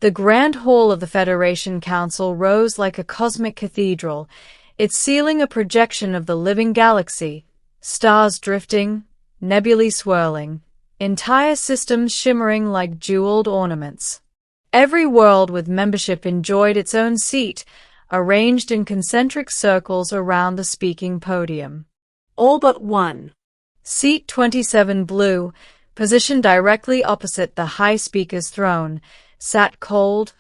The Grand Hall of the Federation Council rose like a cosmic cathedral, its ceiling a projection of the living galaxy, stars drifting, nebulae swirling, entire systems shimmering like jeweled ornaments. Every world with membership enjoyed its own seat, arranged in concentric circles around the speaking podium. All but one. Seat 27 Blue, positioned directly opposite the High Speaker's throne, sat cold,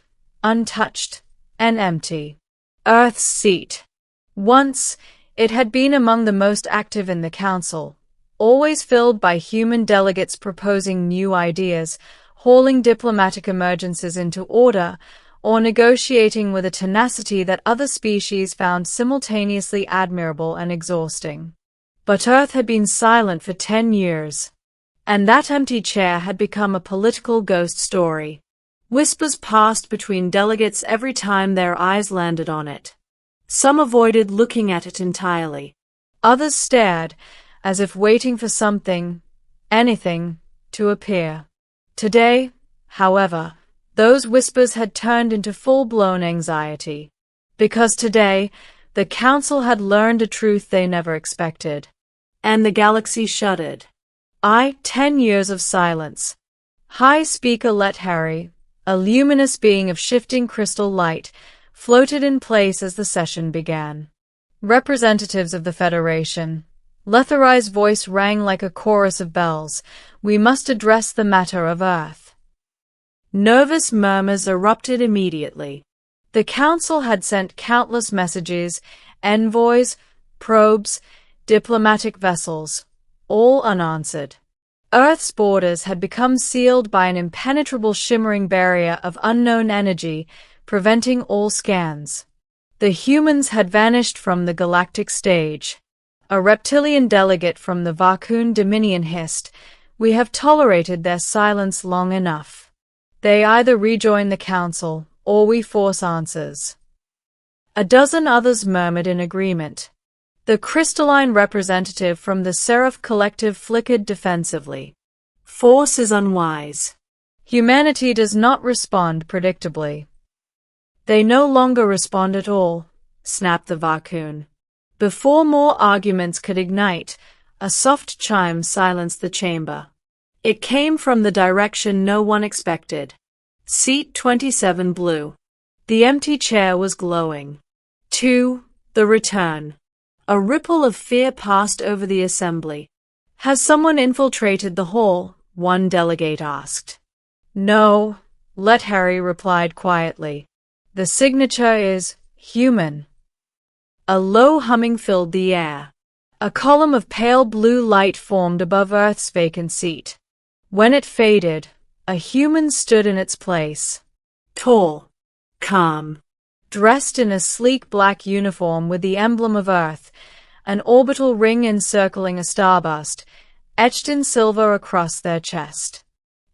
untouched, and empty. Earth's seat. Once, it had been among the most active in the council, always filled by human delegates proposing new ideas, hauling diplomatic emergencies into order, or negotiating with a tenacity that other species found simultaneously admirable and exhausting. But Earth had been silent for 10 years, and that empty chair had become a political ghost story. Whispers passed between delegates every time their eyes landed on it. Some avoided looking at it entirely. Others stared, as if waiting for something, anything, to appear. Today, however, those whispers had turned into full-blown anxiety. Because today, the Council had learned a truth they never expected. And the galaxy shuddered. 10 years of silence. High Speaker Let Harry, a luminous being of shifting crystal light, floated in place as the session began. Representatives of the Federation. Letharai's voice rang like a chorus of bells. We must address the matter of Earth. Nervous murmurs erupted immediately. The Council had sent countless messages, envoys, probes, diplomatic vessels, all unanswered. Earth's borders had become sealed by an impenetrable shimmering barrier of unknown energy, preventing all scans. The humans had vanished from the galactic stage. A reptilian delegate from the Varkoon Dominion hissed, "We have tolerated their silence long enough. They either rejoin the Council, or we force answers." A dozen others murmured in agreement. The crystalline representative from the Seraph Collective flickered defensively. Force is unwise. Humanity does not respond predictably. They no longer respond at all, snapped the Varkoon. Before more arguments could ignite, a soft chime silenced the chamber. It came from the direction no one expected. Seat 27 Blue. The empty chair was glowing. 2. The return. A ripple of fear passed over the assembly. Has someone infiltrated the hall? One delegate asked. No, Let Harry replied quietly. The signature is human. A low humming filled the air. A column of pale blue light formed above Earth's vacant seat. When it faded, a human stood in its place. Tall, calm, dressed in a sleek black uniform with the emblem of Earth, an orbital ring encircling a starburst, etched in silver across their chest.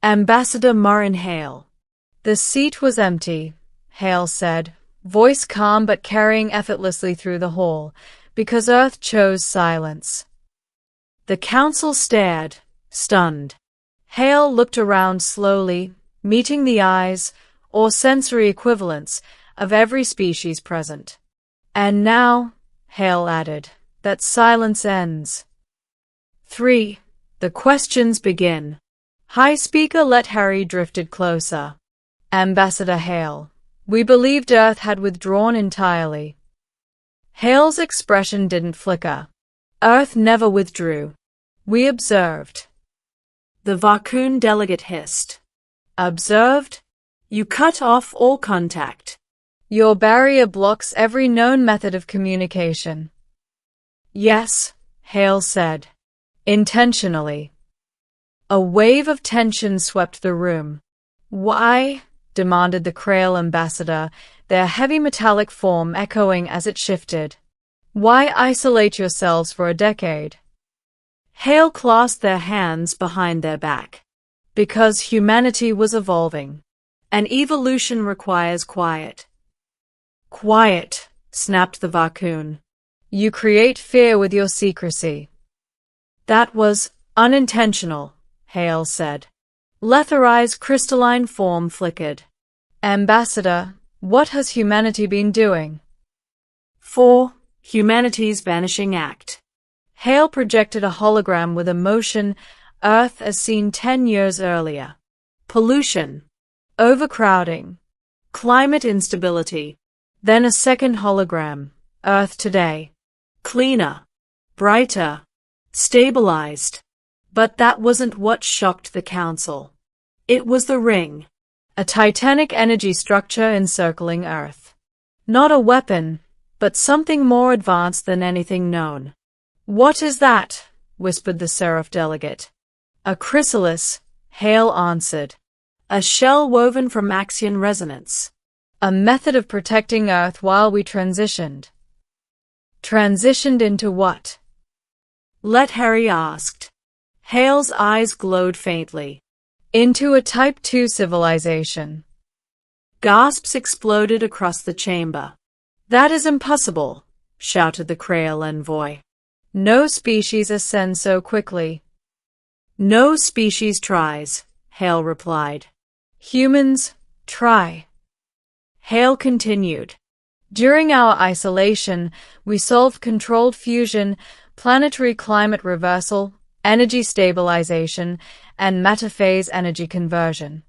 Ambassador Murrin Hale. The seat was empty, Hale said, voice calm but carrying effortlessly through the hall, because Earth chose silence. The Council stared, stunned. Hale looked around slowly, meeting the eyes, or sensory equivalents, of every species present. And now, Hale added, that silence ends. 3. The questions begin. High Speaker Let Harry drifted closer. Ambassador Hale. We believed Earth had withdrawn entirely. Hale's expression didn't flicker. Earth never withdrew. We observed. The Varkoon delegate hissed. Observed? You cut off all contact. Your barrier blocks every known method of communication. Yes, Hale said. Intentionally. A wave of tension swept the room. Why? Demanded the Krail ambassador, their heavy metallic form echoing as it shifted. Why isolate yourselves for a decade? Hale clasped their hands behind their back. Because humanity was evolving. And evolution requires quiet. Quiet, snapped the Varkoon. You create fear with your secrecy. That was unintentional, Hale said. Letharai's crystalline form flickered. Ambassador, what has humanity been doing? 4. Humanity's Vanishing Act. Hale projected a hologram with a motion Earth as seen 10 years earlier. Pollution. Overcrowding. Climate instability. Then a second hologram, Earth today. Cleaner. Brighter. Stabilized. But that wasn't what shocked the Council. It was the ring. A titanic energy structure encircling Earth. Not a weapon, but something more advanced than anything known. What is that? Whispered the Seraph delegate. A chrysalis, Hale answered. A shell woven from axion resonance. A method of protecting Earth while we transitioned. Transitioned into what? Let Harry asked. Hale's eyes glowed faintly. Into a Type 2 civilization. Gasps exploded across the chamber. That is impossible, shouted the Krail envoy. No species ascend so quickly. No species tries, Hale replied. Humans try. Hale continued. During our isolation, we solved controlled fusion, planetary climate reversal, energy stabilization, and matter-phase energy conversion.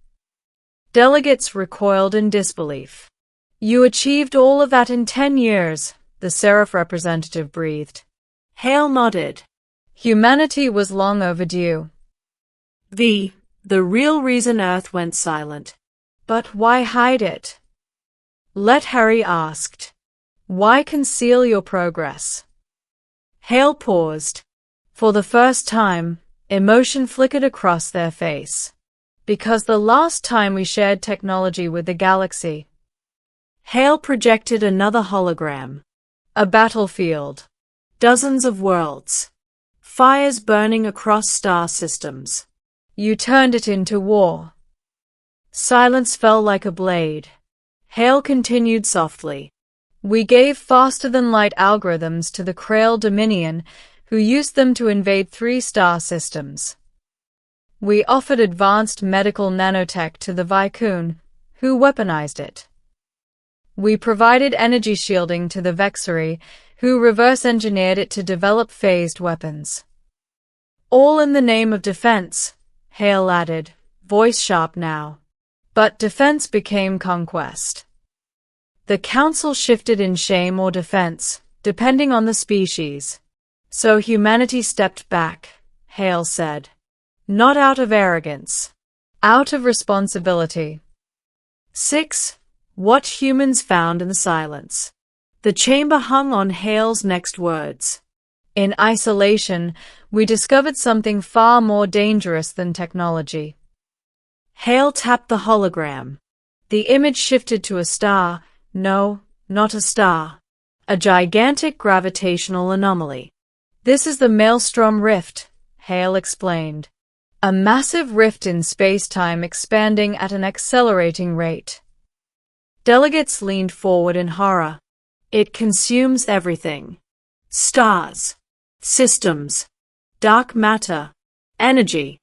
Delegates recoiled in disbelief. You achieved all of that in 10 years, the Seraph representative breathed. Hale nodded. Humanity was long overdue. The real reason Earth went silent. But why hide it? Let Harry asked. Why conceal your progress? Hale paused. For the first time, emotion flickered across their face. Because the last time we shared technology with the galaxy. Hale projected another hologram. A battlefield. Dozens of worlds. Fires burning across star systems. You turned it into war. Silence fell like a blade. Hale continued softly. We gave faster-than-light algorithms to the Krail Dominion, who used them to invade 3 star systems. We offered advanced medical nanotech to the Vicun, who weaponized it. We provided energy shielding to the Vexari, who reverse-engineered it to develop phased weapons. All in the name of defense, Hale added, voice sharp now. But defense became conquest. The Council shifted in shame or defense, depending on the species. So humanity stepped back, Hale said. Not out of arrogance. Out of responsibility. 6. What humans found in the silence. The chamber hung on Hale's next words. In isolation, we discovered something far more dangerous than technology. Hale tapped the hologram. The image shifted to a star. No, not a star. A gigantic gravitational anomaly. This is the Maelstrom Rift, Hale explained. A massive rift in space-time expanding at an accelerating rate. Delegates leaned forward in horror. It consumes everything. Stars. Systems. Dark matter. Energy.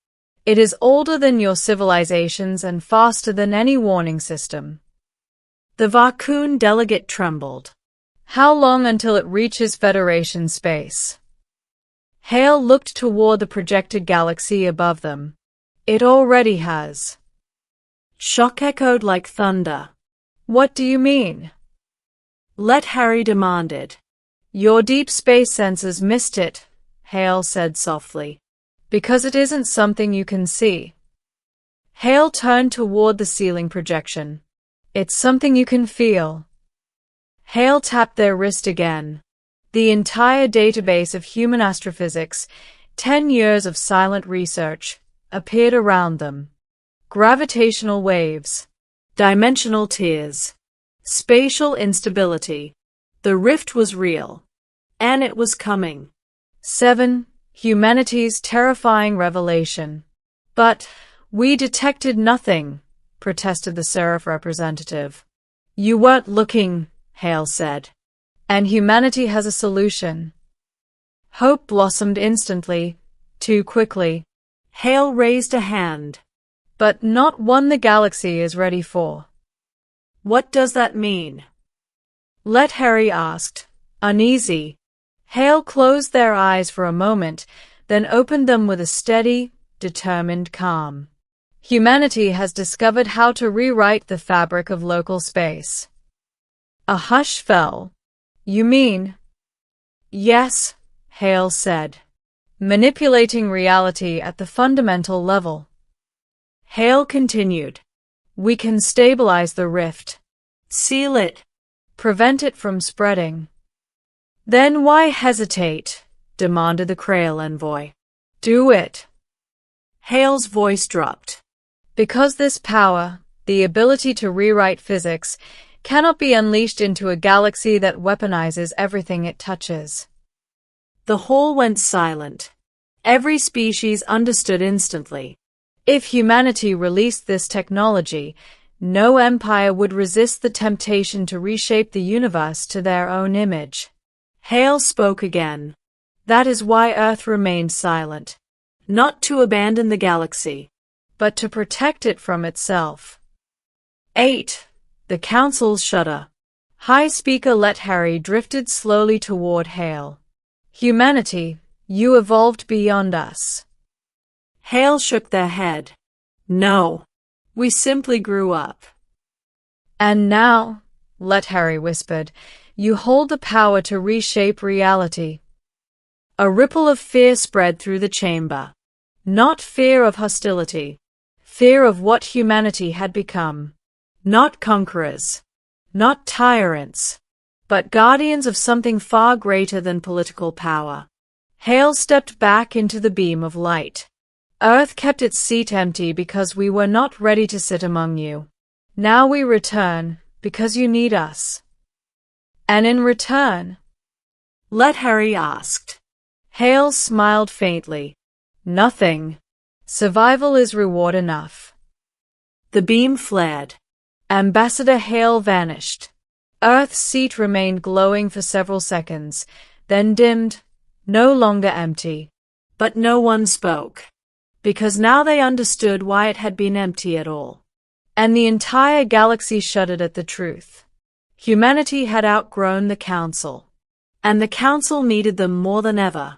It is older than your civilizations and faster than any warning system. The Vicun delegate trembled. How long until it reaches Federation space? Hale looked toward the projected galaxy above them. It already has. Shock echoed like thunder. What do you mean? Let Harry demanded. Your deep space sensors missed it, Hale said softly. Because it isn't something you can see. Hale turned toward the ceiling projection. It's something you can feel. Hale tapped their wrist again. The entire database of human astrophysics, 10 years of silent research, appeared around them. Gravitational waves. Dimensional tears. Spatial instability. The rift was real. And it was coming. 7. Humanity's terrifying revelation. But we detected nothing, protested the Seraph representative. You weren't looking, Hale said. And humanity has a solution. Hope blossomed instantly, too quickly. Hale raised a hand. But not one the galaxy is ready for. What does that mean? Let Harry asked, uneasy. Hale closed their eyes for a moment, then opened them with a steady, determined calm. Humanity has discovered how to rewrite the fabric of local space. A hush fell. You mean? Yes, Hale said. Manipulating reality at the fundamental level. Hale continued. We can stabilize the rift. Seal it. Prevent it from spreading. Then why hesitate? Demanded the Krail envoy. Do it. Hale's voice dropped. Because this power, the ability to rewrite physics, cannot be unleashed into a galaxy that weaponizes everything it touches. The hall went silent. Every species understood instantly. If humanity released this technology, no empire would resist the temptation to reshape the universe to their own image. Hale spoke again. That is why Earth remained silent. Not to abandon the galaxy, but to protect it from itself. 8. The Council's shudder. High Speaker let Harry drifted slowly toward Hale. Humanity, you evolved beyond us. Hale shook their head. No. We simply grew up. And now, let Harry whispered, you hold the power to reshape reality. A ripple of fear spread through the chamber. Not fear of hostility. Fear of what humanity had become. Not conquerors. Not tyrants. But guardians of something far greater than political power. Hale stepped back into the beam of light. Earth kept its seat empty because we were not ready to sit among you. Now we return, because you need us. And in return? Let Harry asked. Hale smiled faintly. Nothing. Survival is reward enough. The beam flared. Ambassador Hale vanished. Earth's seat remained glowing for several seconds, then dimmed, no longer empty. But no one spoke. Because now they understood why it had been empty at all. And the entire galaxy shuddered at the truth. Humanity had outgrown the Council. And the Council needed them more than ever.